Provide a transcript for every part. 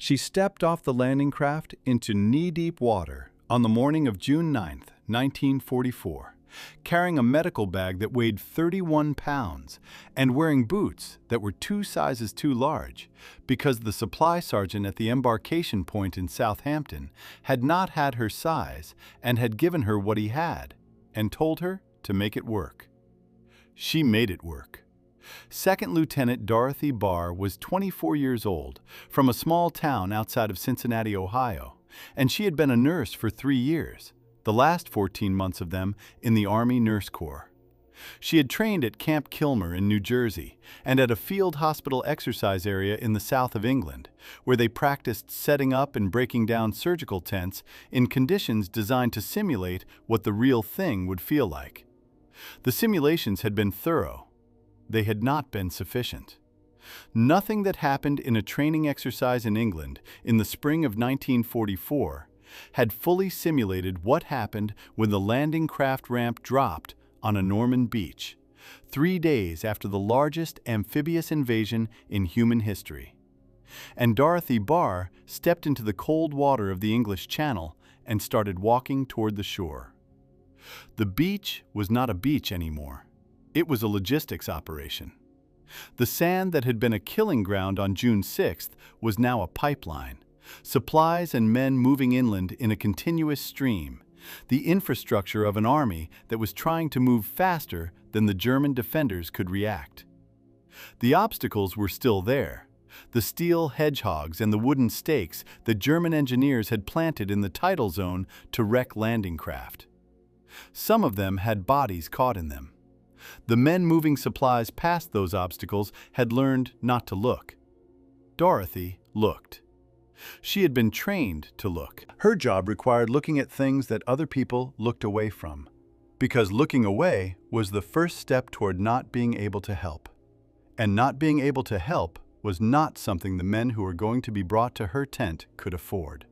She stepped off the landing craft into knee-deep water on the morning of June 9, 1944, carrying a medical bag that weighed 31 pounds and wearing boots that were 2 sizes too large because the supply sergeant at the embarkation point in Southampton had not had her size and had given her what he had and told her to make it work. She made it work. Second Lieutenant Dorothy Barr was 24 years old, from a small town outside of Cincinnati, Ohio, and she had been a nurse for 3 years, the last 14 months of them in the Army Nurse Corps. She had trained at Camp Kilmer in New Jersey and at a field hospital exercise area in the south of England, where they practiced setting up and breaking down surgical tents in conditions designed to simulate what the real thing would feel like. The simulations had been thorough. They had not been sufficient. Nothing that happened in a training exercise in England in the spring of 1944 had fully simulated what happened when the landing craft ramp dropped on a Norman beach, 3 days after the largest amphibious invasion in human history. And Dorothy Barr stepped into the cold water of the English Channel and started walking toward the shore. The beach was not a beach anymore. It was a logistics operation. The sand that had been a killing ground on June 6th was now a pipeline, supplies and men moving inland in a continuous stream, the infrastructure of an army that was trying to move faster than the German defenders could react. The obstacles were still there, the steel hedgehogs and the wooden stakes that German engineers had planted in the tidal zone to wreck landing craft. Some of them had bodies caught in them. The men moving supplies past those obstacles had learned not to look. Dorothy looked. She had been trained to look. Her job required looking at things that other people looked away from, because looking away was the first step toward not being able to help. And not being able to help was not something the men who were going to be brought to her tent could afford.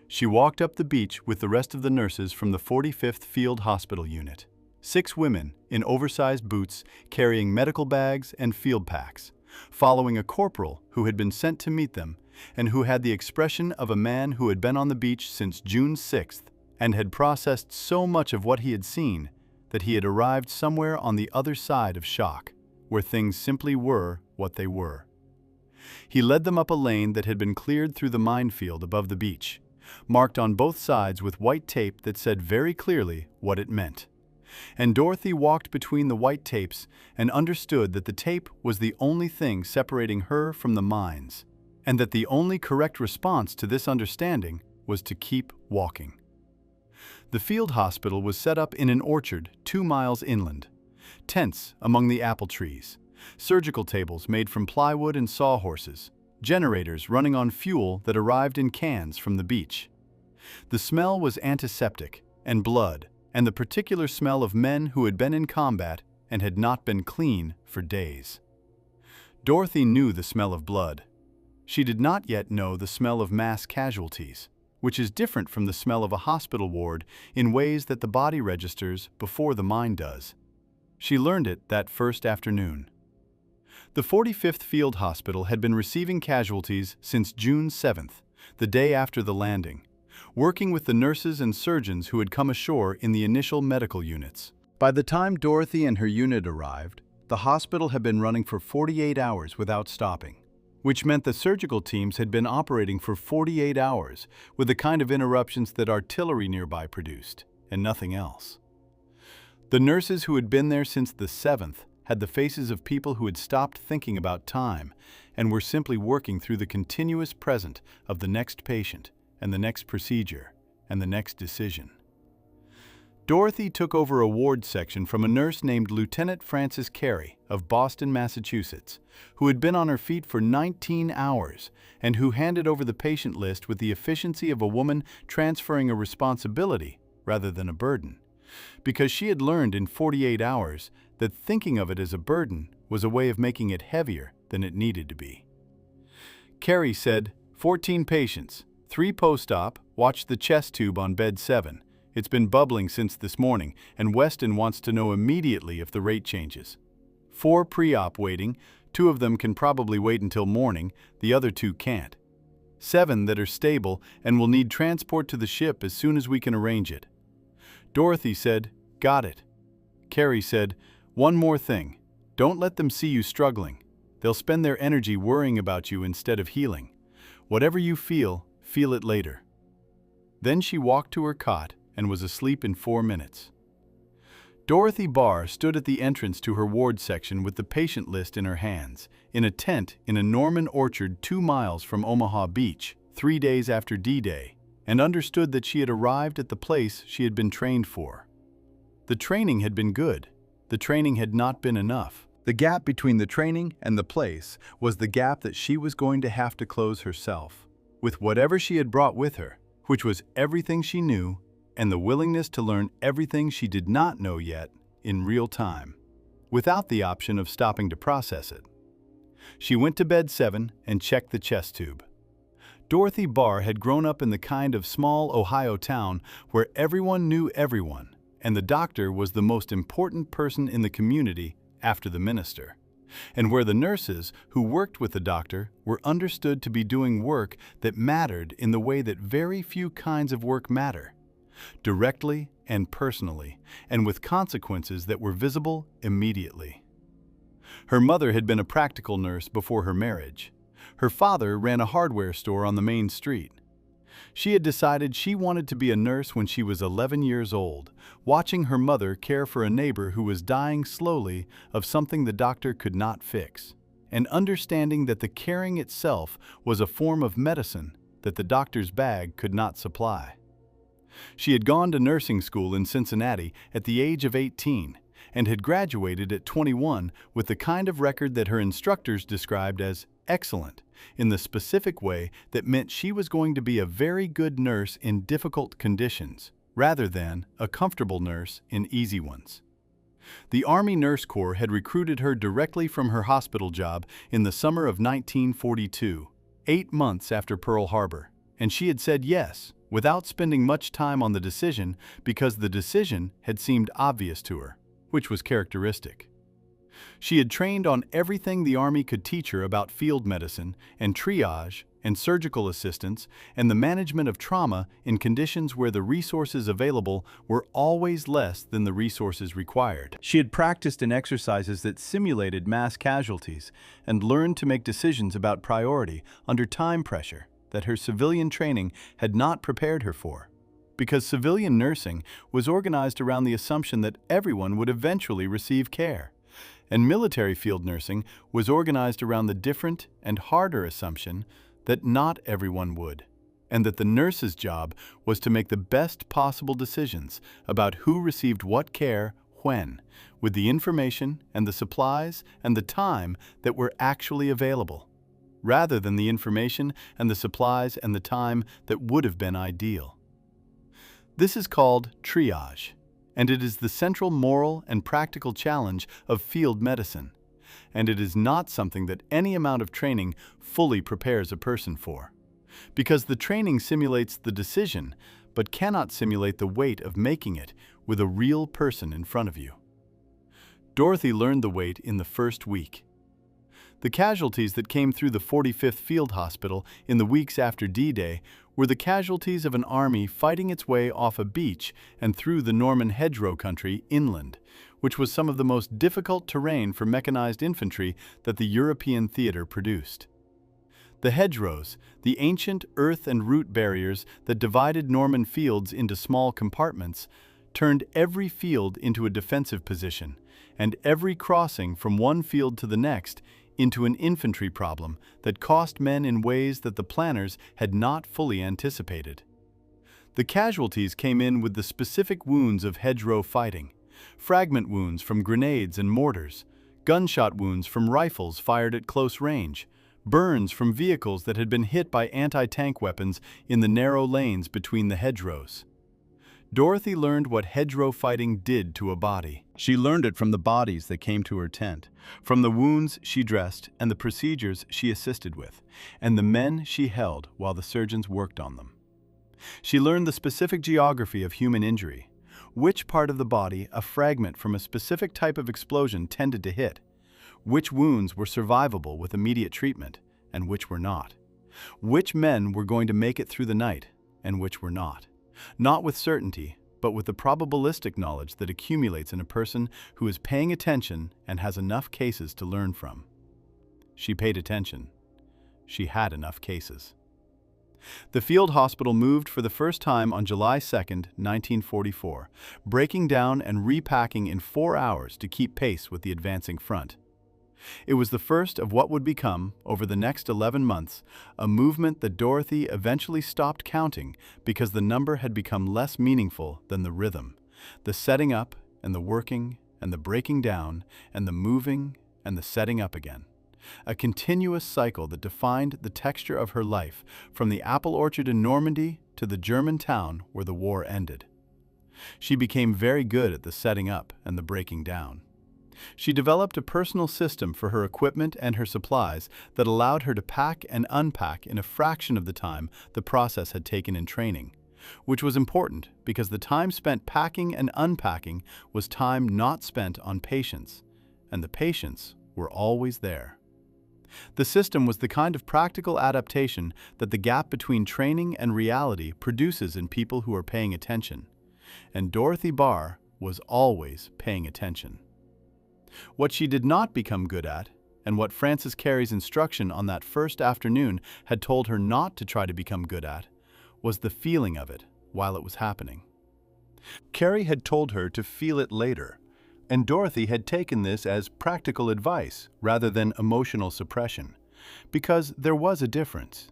She walked up the beach with the rest of the nurses from the 45th Field Hospital Unit. 6 women in oversized boots carrying medical bags and field packs, following a corporal who had been sent to meet them and who had the expression of a man who had been on the beach since June 6th and had processed so much of what he had seen that he had arrived somewhere on the other side of shock, where things simply were what they were. He led them up a lane that had been cleared through the minefield above the beach, marked on both sides with white tape that said very clearly what it meant. And Dorothy walked between the white tapes and understood that the tape was the only thing separating her from the mines, and that the only correct response to this understanding was to keep walking. The field hospital was set up in an orchard 2 miles inland, tents among the apple trees, surgical tables made from plywood and sawhorses, generators running on fuel that arrived in cans from the beach. The smell was antiseptic and blood, and the particular smell of men who had been in combat and had not been clean for days. Dorothy knew the smell of blood. She did not yet know the smell of mass casualties, which is different from the smell of a hospital ward in ways that the body registers before the mind does. She learned it that first afternoon. The 45th Field Hospital had been receiving casualties since June 7th, the day after the landing, working with the nurses and surgeons who had come ashore in the initial medical units. By the time Dorothy and her unit arrived, the hospital had been running for 48 hours without stopping, which meant the surgical teams had been operating for 48 hours with the kind of interruptions that artillery nearby produced, and nothing else. The nurses who had been there since the 7th had the faces of people who had stopped thinking about time and were simply working through the continuous present of the next patient and the next procedure and the next decision. Dorothy took over a ward section from a nurse named Lieutenant Frances Carey of Boston, Massachusetts, who had been on her feet for 19 hours and who handed over the patient list with the efficiency of a woman transferring a responsibility rather than a burden, because she had learned in 48 hours that thinking of it as a burden was a way of making it heavier than it needed to be. Carey said, 14 patients, 3 post-op, watch the chest tube on bed 7. It's been bubbling since this morning, and Weston wants to know immediately if the rate changes. 4 pre-op waiting, 2 of them can probably wait until morning, the other 2 can't. 7 that are stable and will need transport to the ship as soon as we can arrange it. Dorothy said, "Got it." Carrie said, "One more thing. Don't let them see you struggling. They'll spend their energy worrying about you instead of healing. Whatever you feel it later." Then she walked to her cot and was asleep in 4 minutes. Dorothy Barr stood at the entrance to her ward section with the patient list in her hands, in a tent in a Norman orchard 2 miles from Omaha Beach, 3 days after D-Day, and understood that she had arrived at the place she had been trained for. The training had been good. The training had not been enough. The gap between the training and the place was the gap that she was going to have to close herself, with whatever she had brought with her, which was everything she knew and the willingness to learn everything she did not know yet in real time, without the option of stopping to process it. She went to bed 7 and checked the chest tube. Dorothy Barr had grown up in the kind of small Ohio town where everyone knew everyone, and the doctor was the most important person in the community after the minister, and where the nurses who worked with the doctor were understood to be doing work that mattered in the way that very few kinds of work matter, directly and personally, and with consequences that were visible immediately. Her mother had been a practical nurse before her marriage. Her father ran a hardware store on the main street. She had decided she wanted to be a nurse when she was 11 years old, watching her mother care for a neighbor who was dying slowly of something the doctor could not fix, and understanding that the caring itself was a form of medicine that the doctor's bag could not supply. She had gone to nursing school in Cincinnati at the age of 18 and had graduated at 21 with the kind of record that her instructors described as excellent, in the specific way that meant she was going to be a very good nurse in difficult conditions, rather than a comfortable nurse in easy ones. The Army Nurse Corps had recruited her directly from her hospital job in the summer of 1942, 8 months after Pearl Harbor, and she had said yes, without spending much time on the decision because the decision had seemed obvious to her, which was characteristic. She had trained on everything the Army could teach her about field medicine and triage and surgical assistance and the management of trauma in conditions where the resources available were always less than the resources required. She had practiced in exercises that simulated mass casualties and learned to make decisions about priority under time pressure that her civilian training had not prepared her for, because civilian nursing was organized around the assumption that everyone would eventually receive care, and military field nursing was organized around the different and harder assumption that not everyone would, and that the nurse's job was to make the best possible decisions about who received what care when, with the information and the supplies and the time that were actually available, rather than the information and the supplies and the time that would have been ideal. This is called triage, and it is the central moral and practical challenge of field medicine, and it is not something that any amount of training fully prepares a person for, because the training simulates the decision but cannot simulate the weight of making it with a real person in front of you. Dorothy learned the weight in the first week. The casualties that came through the 45th Field Hospital in the weeks after D-Day were the casualties of an army fighting its way off a beach and through the Norman hedgerow country inland, which was some of the most difficult terrain for mechanized infantry that the European theater produced. The hedgerows, the ancient earth and root barriers that divided Norman fields into small compartments, turned every field into a defensive position, and every crossing from one field to the next into an infantry problem that cost men in ways that the planners had not fully anticipated. The casualties came in with the specific wounds of hedgerow fighting, fragment wounds from grenades and mortars, gunshot wounds from rifles fired at close range, burns from vehicles that had been hit by anti-tank weapons in the narrow lanes between the hedgerows. Dorothy learned what hedgerow fighting did to a body. She learned it from the bodies that came to her tent, from the wounds she dressed and the procedures she assisted with, and the men she held while the surgeons worked on them. She learned the specific geography of human injury, which part of the body a fragment from a specific type of explosion tended to hit, which wounds were survivable with immediate treatment, and which were not, Which men were going to make it through the night and which were not. Not with certainty, but with the probabilistic knowledge that accumulates in a person who is paying attention and has enough cases to learn from. She paid attention. She had enough cases. The field hospital moved for the first time on July 2, 1944, breaking down and repacking in 4 hours to keep pace with the advancing front. It was the first of what would become, over the next 11 months, a movement that Dorothy eventually stopped counting because the number had become less meaningful than the rhythm, the setting up and the working and the breaking down and the moving and the setting up again. A continuous cycle that defined the texture of her life, from the apple orchard in Normandy to the German town where the war ended. She became very good at the setting up and the breaking down. She developed a personal system for her equipment and her supplies that allowed her to pack and unpack in a fraction of the time the process had taken in training, which was important because the time spent packing and unpacking was time not spent on patients, and the patients were always there. The system was the kind of practical adaptation that the gap between training and reality produces in people who are paying attention, and Dorothy Barr was always paying attention. What she did not become good at, and what Francis Carey's instruction on that first afternoon had told her not to try to become good at, was the feeling of it while it was happening. Carey had told her to feel it later, and Dorothy had taken this as practical advice rather than emotional suppression, because there was a difference.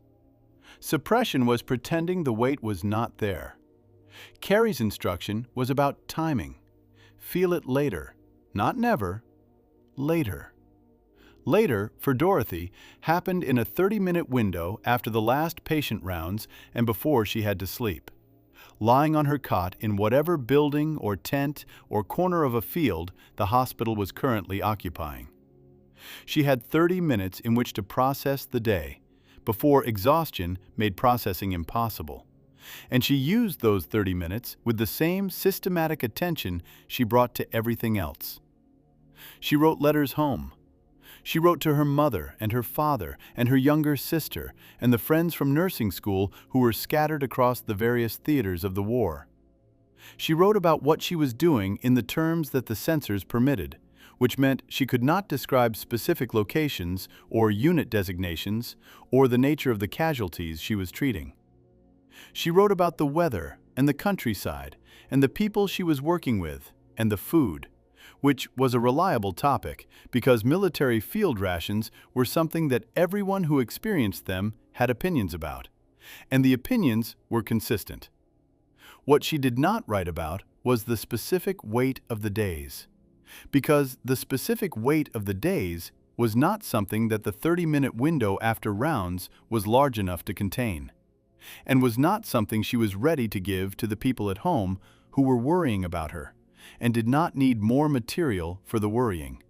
Suppression was pretending the weight was not there. Carey's instruction was about timing. Feel it later, not never, later. Later, for Dorothy, happened in a 30-minute window after the last patient rounds and before she had to sleep. Lying on her cot in whatever building or tent or corner of a field the hospital was currently occupying. She had 30 minutes in which to process the day, before exhaustion made processing impossible. And she used those 30 minutes with the same systematic attention she brought to everything else. She wrote letters home. She wrote to her mother and her father and her younger sister and the friends from nursing school who were scattered across the various theaters of the war. She wrote about what she was doing in the terms that the censors permitted, which meant she could not describe specific locations or unit designations or the nature of the casualties she was treating. She wrote about the weather and the countryside and the people she was working with and the food, which was a reliable topic because military field rations were something that everyone who experienced them had opinions about, and the opinions were consistent. What she did not write about was the specific weight of the days, because the specific weight of the days was not something that the 30-minute window after rounds was large enough to contain, and was not something she was ready to give to the people at home who were worrying about her and did not need more material for the worrying.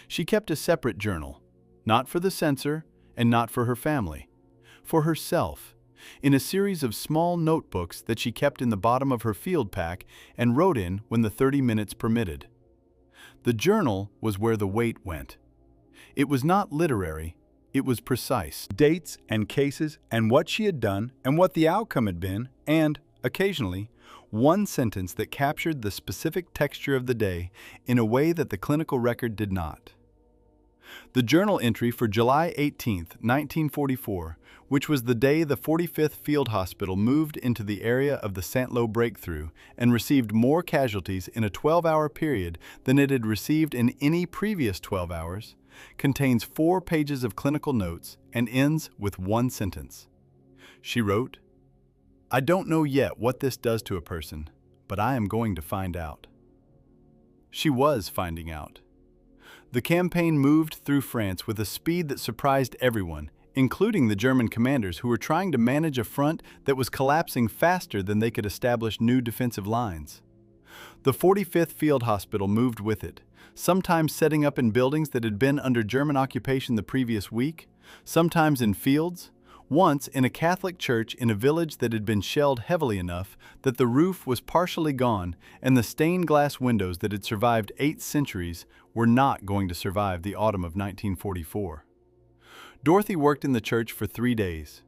She kept a separate journal, not for the censor and not for her family, for herself, in a series of small notebooks that she kept in the bottom of her field pack and wrote in when the 30 minutes permitted. The journal was where the weight went. It was not literary, it was precise. Dates and cases and what she had done and what the outcome had been, and, occasionally, one sentence that captured the specific texture of the day in a way that the clinical record did not. The journal entry for July 18, 1944, which was the day the 45th Field Hospital moved into the area of the Saint-Lô breakthrough and received more casualties in a 12-hour period than it had received in any previous 12 hours, contains 4 pages of clinical notes and ends with one sentence. She wrote, "I don't know yet what this does to a person, but I am going to find out." She was finding out. The campaign moved through France with a speed that surprised everyone, including the German commanders who were trying to manage a front that was collapsing faster than they could establish new defensive lines. The 45th Field Hospital moved with it, sometimes setting up in buildings that had been under German occupation the previous week, sometimes in fields, once in a Catholic church in a village that had been shelled heavily enough that the roof was partially gone and the stained glass windows that had survived 8 centuries were not going to survive the autumn of 1944. Dorothy worked in the church for 3 days.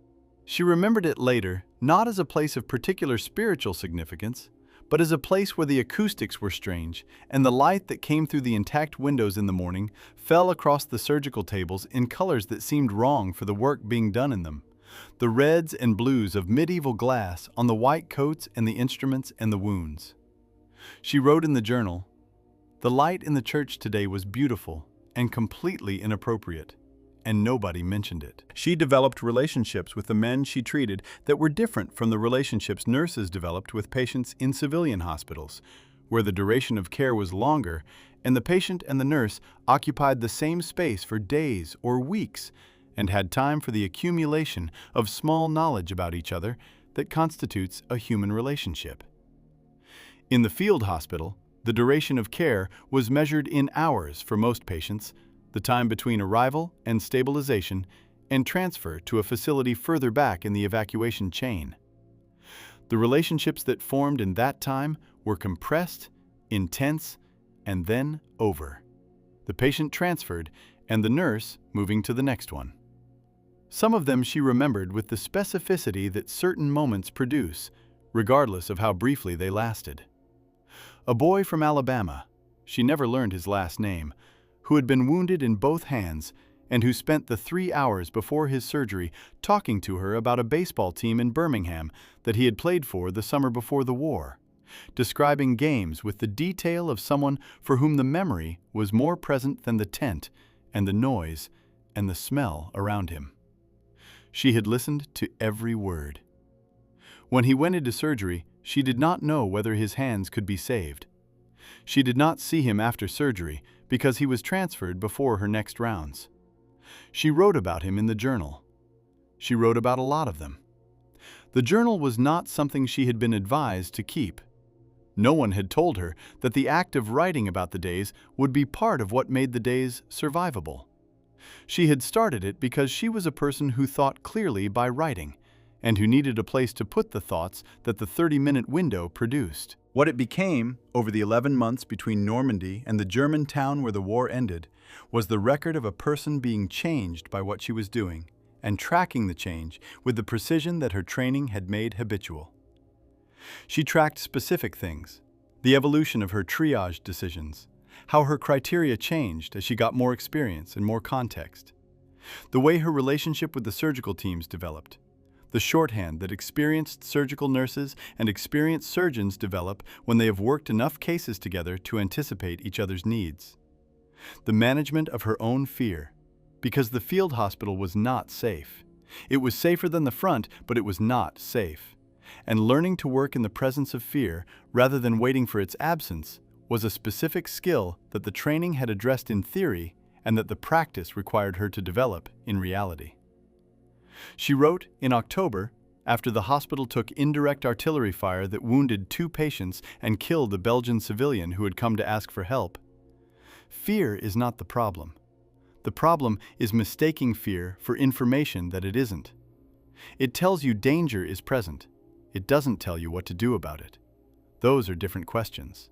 She remembered it later not as a place of particular spiritual significance, but as a place where the acoustics were strange, and the light that came through the intact windows in the morning fell across the surgical tables in colors that seemed wrong for the work being done in them. The reds and blues of medieval glass on the white coats and the instruments and the wounds. She wrote in the journal, "The light in the church today was beautiful and completely inappropriate, and nobody mentioned it." She developed relationships with the men she treated that were different from the relationships nurses developed with patients in civilian hospitals, where the duration of care was longer and the patient and the nurse occupied the same space for days or weeks and had time for the accumulation of small knowledge about each other that constitutes a human relationship. In the field hospital, the duration of care was measured in hours for most patients, the time between arrival and stabilization and transfer to a facility further back in the evacuation chain. The relationships that formed in that time were compressed, intense, and then over. The patient transferred and the nurse moving to the next one. Some of them she remembered with the specificity that certain moments produce, regardless of how briefly they lasted. A boy from Alabama, she never learned his last name, who had been wounded in both hands and who spent the 3 hours before his surgery talking to her about a baseball team in Birmingham that he had played for the summer before the war, describing games with the detail of someone for whom the memory was more present than the tent and the noise and the smell around him. She had listened to every word. When he went into surgery, she did not know whether his hands could be saved. She did not see him after surgery because he was transferred before her next rounds. She wrote about him in the journal. She wrote about a lot of them. The journal was not something she had been advised to keep. No one had told her that the act of writing about the days would be part of what made the days survivable. She had started it because she was a person who thought clearly by writing, and who needed a place to put the thoughts that the 30-minute window produced. What it became, over the 11 months between Normandy and the German town where the war ended, was the record of a person being changed by what she was doing, and tracking the change with the precision that her training had made habitual. She tracked specific things, the evolution of her triage decisions, how her criteria changed as she got more experience and more context, the way her relationship with the surgical teams developed, the shorthand that experienced surgical nurses and experienced surgeons develop when they have worked enough cases together to anticipate each other's needs, the management of her own fear, because the field hospital was not safe. It was safer than the front, but it was not safe. And learning to work in the presence of fear rather than waiting for its absence was a specific skill that the training had addressed in theory and that the practice required her to develop in reality. She wrote in October, after the hospital took indirect artillery fire that wounded 2 patients and killed a Belgian civilian who had come to ask for help, "Fear is not the problem. The problem is mistaking fear for information that it isn't. It tells you danger is present. It doesn't tell you what to do about it. Those are different questions."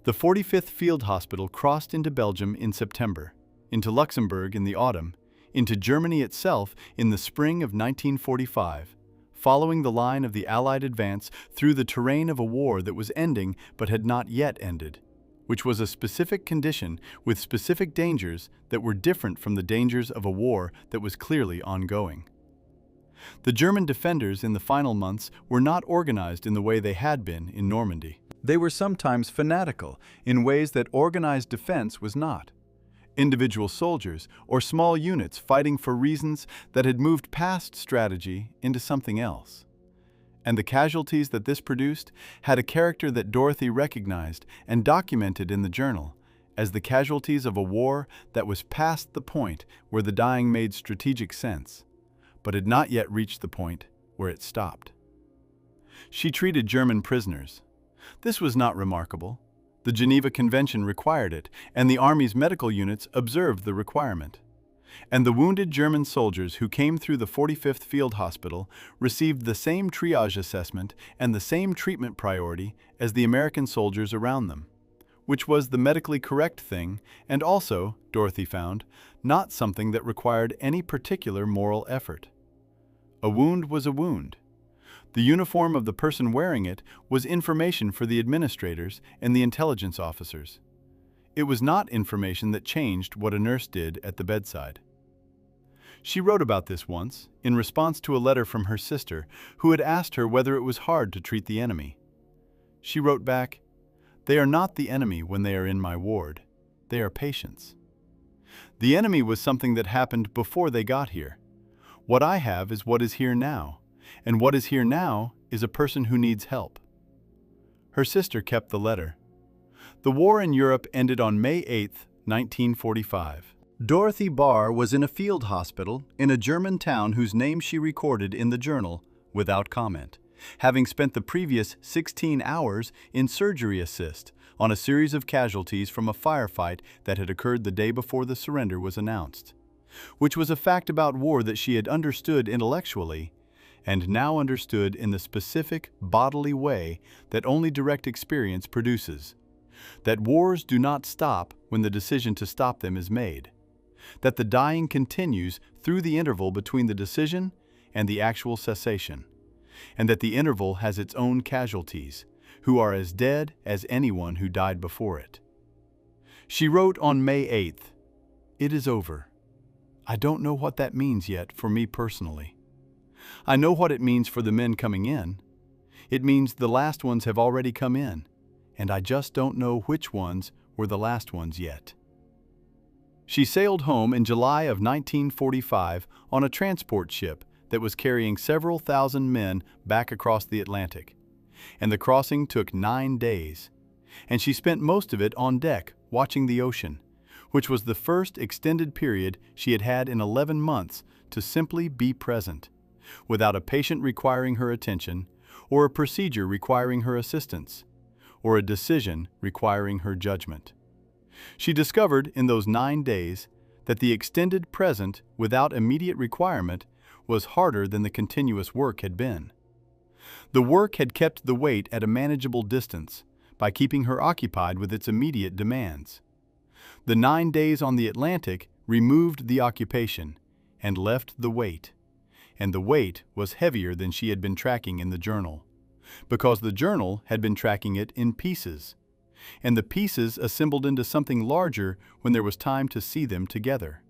The 45th Field Hospital crossed into Belgium in September, into Luxembourg in the autumn, into Germany itself in the spring of 1945, following the line of the Allied advance through the terrain of a war that was ending but had not yet ended, which was a specific condition with specific dangers that were different from the dangers of a war that was clearly ongoing. The German defenders in the final months were not organized in the way they had been in Normandy. They were sometimes fanatical in ways that organized defense was not. Individual soldiers or small units fighting for reasons that had moved past strategy into something else. And the casualties that this produced had a character that Dorothy recognized and documented in the journal as the casualties of a war that was past the point where the dying made strategic sense, but had not yet reached the point where it stopped. She treated German prisoners. This was not remarkable. The Geneva Convention required it, and the Army's medical units observed the requirement. And the wounded German soldiers who came through the 45th Field Hospital received the same triage assessment and the same treatment priority as the American soldiers around them, which was the medically correct thing, and also, Dorothy found, not something that required any particular moral effort. A wound was a wound. The uniform of the person wearing it was information for the administrators and the intelligence officers. It was not information that changed what a nurse did at the bedside. She wrote about this once, in response to a letter from her sister who had asked her whether it was hard to treat the enemy. She wrote back, "They are not the enemy when they are in my ward. They are patients. The enemy was something that happened before they got here. What I have is what is here now, and what is here now is a person who needs help." Her sister kept the letter. The war in Europe ended on May 8, 1945. Dorothy Barr was in a field hospital in a German town whose name she recorded in the journal without comment, having spent the previous 16 hours in surgery assist on a series of casualties from a firefight that had occurred the day before the surrender was announced, which was a fact about war that she had understood intellectually and now understood in the specific bodily way that only direct experience produces. That wars do not stop when the decision to stop them is made. That the dying continues through the interval between the decision and the actual cessation, and that the interval has its own casualties, who are as dead as anyone who died before it. She wrote on May 8th, "It is over. I don't know what that means yet for me personally. I know what it means for the men coming in. It means the last ones have already come in, and I just don't know which ones were the last ones yet." She sailed home in July of 1945 on a transport ship that was carrying several thousand men back across the Atlantic, and the crossing took 9 days, and she spent most of it on deck watching the ocean, which was the first extended period she had had in 11 months to simply be present, without a patient requiring her attention, or a procedure requiring her assistance, or a decision requiring her judgment. She discovered in those 9 days that the extended present without immediate requirement was harder than the continuous work had been. The work had kept the weight at a manageable distance by keeping her occupied with its immediate demands. The 9 days on the Atlantic removed the occupation and left the weight, and the weight was heavier than she had been tracking in the journal, because the journal had been tracking it in pieces, and the pieces assembled into something larger when there was time to see them together.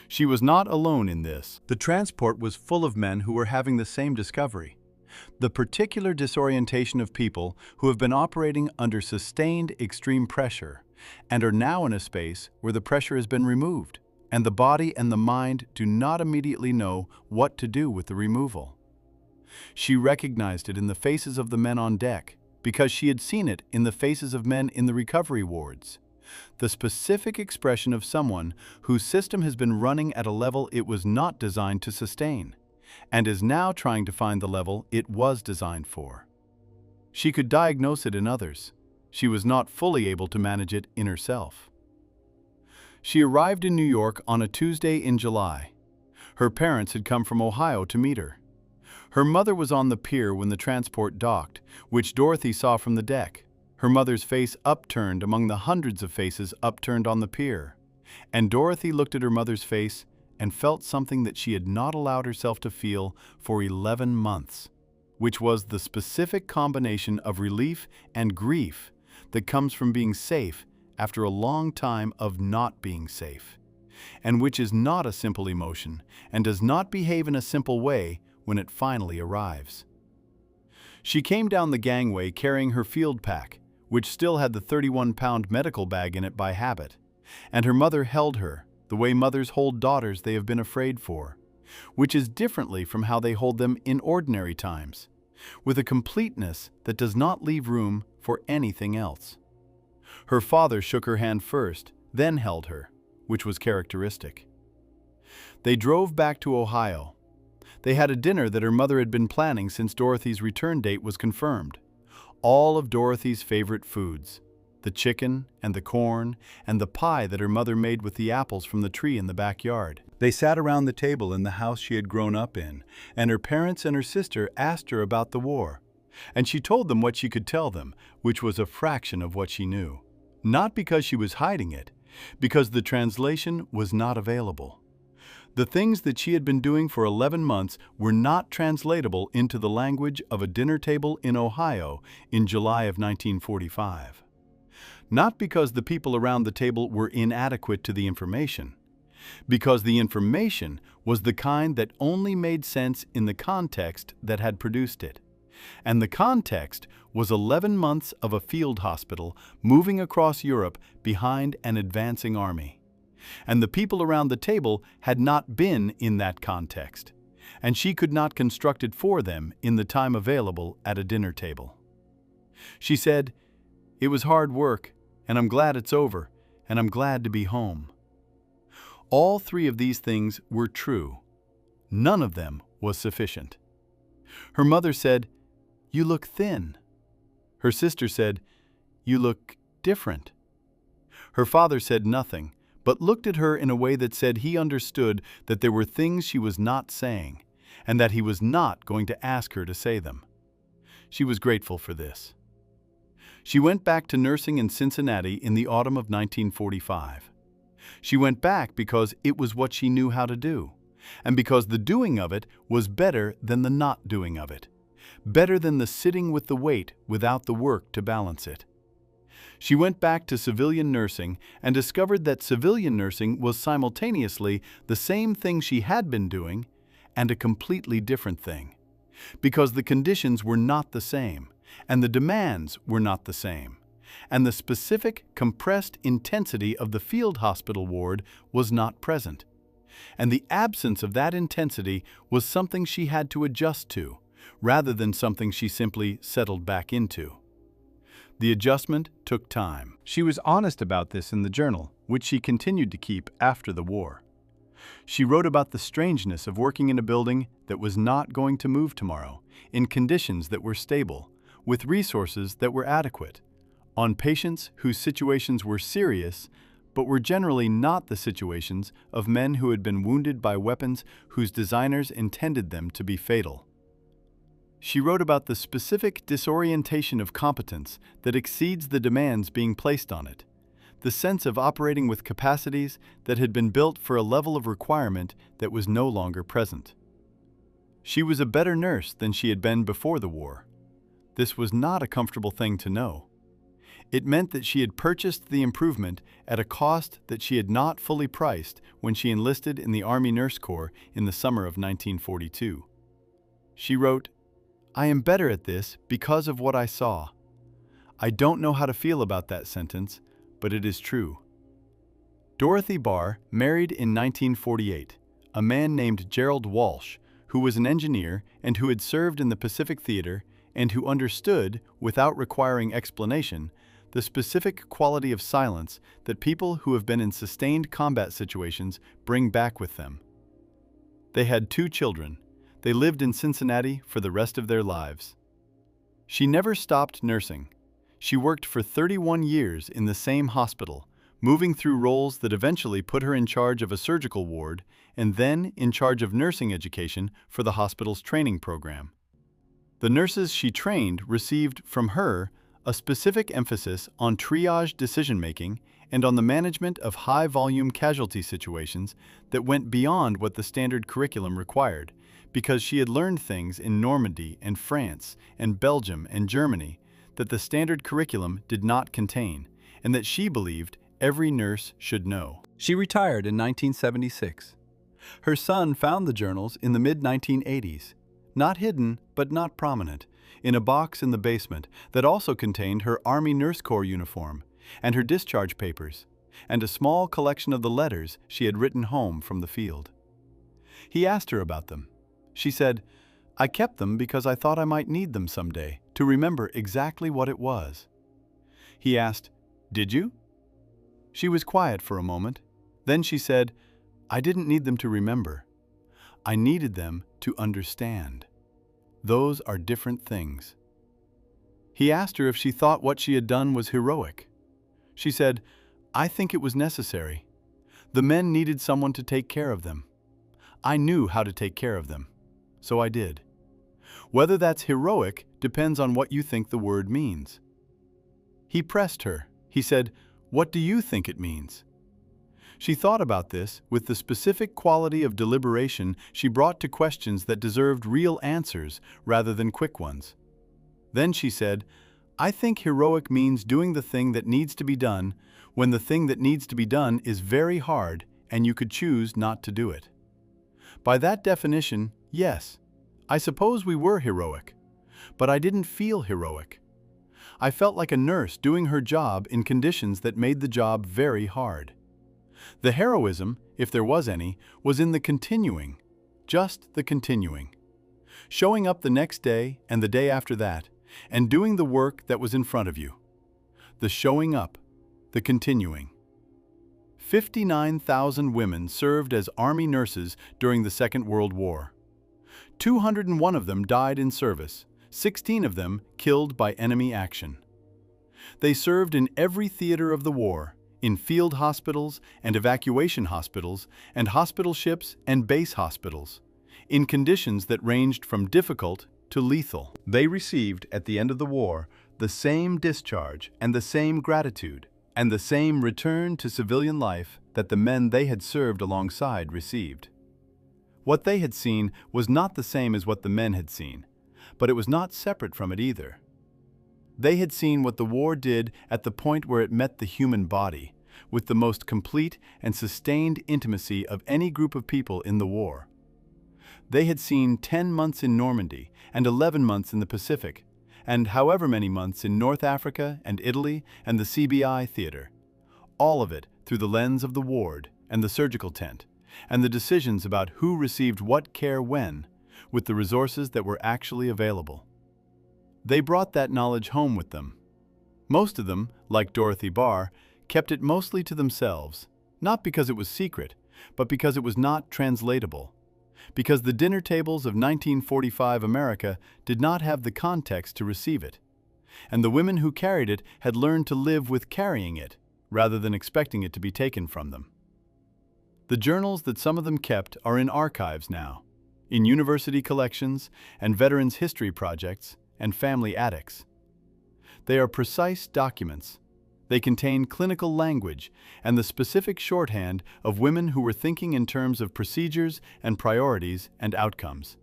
She was not alone in this. The transport was full of men who were having the same discovery. The particular disorientation of people who have been operating under sustained extreme pressure and are now in a space where the pressure has been removed, and the body and the mind do not immediately know what to do with the removal. She recognized it in the faces of the men on deck, because she had seen it in the faces of men in the recovery wards. The specific expression of someone whose system has been running at a level it was not designed to sustain, and is now trying to find the level it was designed for. She could diagnose it in others. She was not fully able to manage it in herself. She arrived in New York on a Tuesday in July. Her parents had come from Ohio to meet her. Her mother was on the pier when the transport docked, which Dorothy saw from the deck, her mother's face upturned among the hundreds of faces upturned on the pier. And Dorothy looked at her mother's face and felt something that she had not allowed herself to feel for 11 months, which was the specific combination of relief and grief that comes from being safe after a long time of not being safe, and which is not a simple emotion and does not behave in a simple way when it finally arrives. She came down the gangway carrying her field pack, which still had the 31-pound medical bag in it by habit, and her mother held her, the way mothers hold daughters they have been afraid for, which is differently from how they hold them in ordinary times, with a completeness that does not leave room for anything else. Her father shook her hand first, then held her, which was characteristic. They drove back to Ohio. They had a dinner that her mother had been planning since Dorothy's return date was confirmed. All of Dorothy's favorite foods, the chicken and the corn and the pie that her mother made with the apples from the tree in the backyard. They sat around the table in the house she had grown up in, and her parents and her sister asked her about the war, and she told them what she could tell them, which was a fraction of what she knew. Not because she was hiding it, because the translation was not available. The things that she had been doing for 11 months were not translatable into the language of a dinner table in Ohio in July of 1945. Not because the people around the table were inadequate to the information, because the information was the kind that only made sense in the context that had produced it. And the context was 11 months of a field hospital moving across Europe behind an advancing army. And the people around the table had not been in that context, and she could not construct it for them in the time available at a dinner table. She said, "It was hard work, and I'm glad it's over, and I'm glad to be home." All three of these things were true. None of them was sufficient. Her mother said, "You look thin." Her sister said, "You look different." Her father said nothing, but looked at her in a way that said he understood that there were things she was not saying, and that he was not going to ask her to say them. She was grateful for this. She went back to nursing in Cincinnati in the autumn of 1945. She went back because it was what she knew how to do, and because the doing of it was better than the not doing of it, better than the sitting with the weight without the work to balance it. She went back to civilian nursing and discovered that civilian nursing was simultaneously the same thing she had been doing and a completely different thing, because the conditions were not the same, and the demands were not the same, and the specific compressed intensity of the field hospital ward was not present. And the absence of that intensity was something she had to adjust to, rather than something she simply settled back into. The adjustment took time. She was honest about this in the journal, which she continued to keep after the war. She wrote about the strangeness of working in a building that was not going to move tomorrow, in conditions that were stable, with resources that were adequate, on patients whose situations were serious, but were generally not the situations of men who had been wounded by weapons whose designers intended them to be fatal. She wrote about the specific disorientation of competence that exceeds the demands being placed on it, the sense of operating with capacities that had been built for a level of requirement that was no longer present. She was a better nurse than she had been before the war. This was not a comfortable thing to know. It meant that she had purchased the improvement at a cost that she had not fully priced when she enlisted in the Army Nurse Corps in the summer of 1942. She wrote, "I am better at this because of what I saw. I don't know how to feel about that sentence, but it is true." Dorothy Barr married in 1948 a man named Gerald Walsh, who was an engineer and who had served in the Pacific Theater and who understood, without requiring explanation, the specific quality of silence that people who have been in sustained combat situations bring back with them. They had 2 children. They lived in Cincinnati for the rest of their lives. She never stopped nursing. She worked for 31 years in the same hospital, moving through roles that eventually put her in charge of a surgical ward and then in charge of nursing education for the hospital's training program. The nurses she trained received from her a specific emphasis on triage decision-making and on the management of high-volume casualty situations that went beyond what the standard curriculum required, because she had learned things in Normandy and France and Belgium and Germany that the standard curriculum did not contain, and that she believed every nurse should know. She retired in 1976. Her son found the journals in the mid-1980s, not hidden but not prominent, in a box in the basement that also contained her Army Nurse Corps uniform and her discharge papers, and a small collection of the letters she had written home from the field. He asked her about them. She said, "I kept them because I thought I might need them someday to remember exactly what it was." He asked, "Did you?" She was quiet for a moment. Then she said, "I didn't need them to remember. I needed them to understand. Those are different things." He asked her if she thought what she had done was heroic. She said, "I think it was necessary. The men needed someone to take care of them. I knew how to take care of them, so I did. Whether that's heroic depends on what you think the word means." He pressed her. He said, What do you think it means? She thought about this with the specific quality of deliberation she brought to questions that deserved real answers rather than quick ones. Then she said, "I think heroic means doing the thing that needs to be done when the thing that needs to be done is very hard and you could choose not to do it." By that definition, yes, I suppose we were heroic. But I didn't feel heroic. I felt like a nurse doing her job in conditions that made the job very hard. The heroism, if there was any, was in the continuing, just the continuing. Showing up the next day and the day after that, and doing the work that was in front of you. The showing up, the continuing. 59,000 women served as Army nurses during the Second World War. 201 of them died in service, 16 of them killed by enemy action. They served in every theater of the war, in field hospitals and evacuation hospitals and hospital ships and base hospitals, in conditions that ranged from difficult to lethal. They received, at the end of the war, the same discharge and the same gratitude and the same return to civilian life that the men they had served alongside received. What they had seen was not the same as what the men had seen, but it was not separate from it either. They had seen what the war did at the point where it met the human body, with the most complete and sustained intimacy of any group of people in the war. They had seen 10 months in Normandy and 11 months in the Pacific, and however many months in North Africa and Italy and the CBI theater. All of it through the lens of the ward and the surgical tent, and the decisions about who received what care when, with the resources that were actually available. They brought that knowledge home with them. Most of them, like Dorothy Barr, kept it mostly to themselves, not because it was secret, but because it was not translatable. Because the dinner tables of 1945 America did not have the context to receive it. And the women who carried it had learned to live with carrying it, rather than expecting it to be taken from them. The journals that some of them kept are in archives now, in university collections and veterans' history projects and family attics. They are precise documents. They contain clinical language and the specific shorthand of women who were thinking in terms of procedures and priorities and outcomes.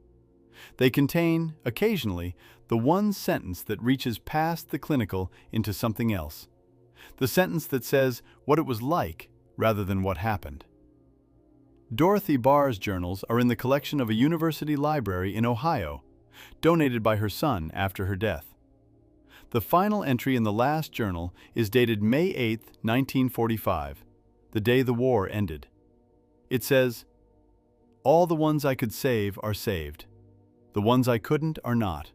They contain, occasionally, the one sentence that reaches past the clinical into something else. The sentence that says what it was like rather than what happened. Dorothy Barr's journals are in the collection of a university library in Ohio, donated by her son after her death. The final entry in the last journal is dated May 8, 1945, the day the war ended. It says, "All the ones I could save are saved. The ones I couldn't are not.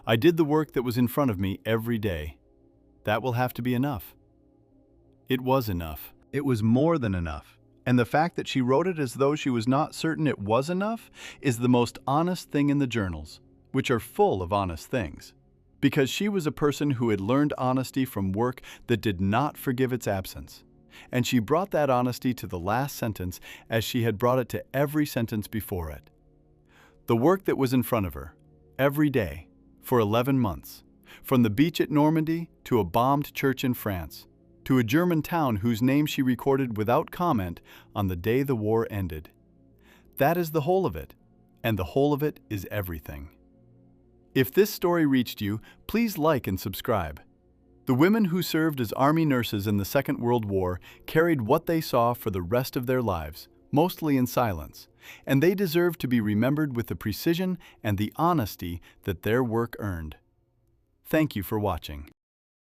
I did the work that was in front of me every day. That will have to be enough." It was enough. It was more than enough. And the fact that she wrote it as though she was not certain it was enough is the most honest thing in the journals, which are full of honest things. Because she was a person who had learned honesty from work that did not forgive its absence. And she brought that honesty to the last sentence as she had brought it to every sentence before it. The work that was in front of her, every day, for 11 months, from the beach at Normandy to a bombed church in France, to a German town whose name she recorded without comment on the day the war ended. That is the whole of it, and the whole of it is everything. If this story reached you, please like and subscribe. The women who served as Army nurses in the Second World War carried what they saw for the rest of their lives, mostly in silence, and they deserve to be remembered with the precision and the honesty that their work earned. Thank you for watching.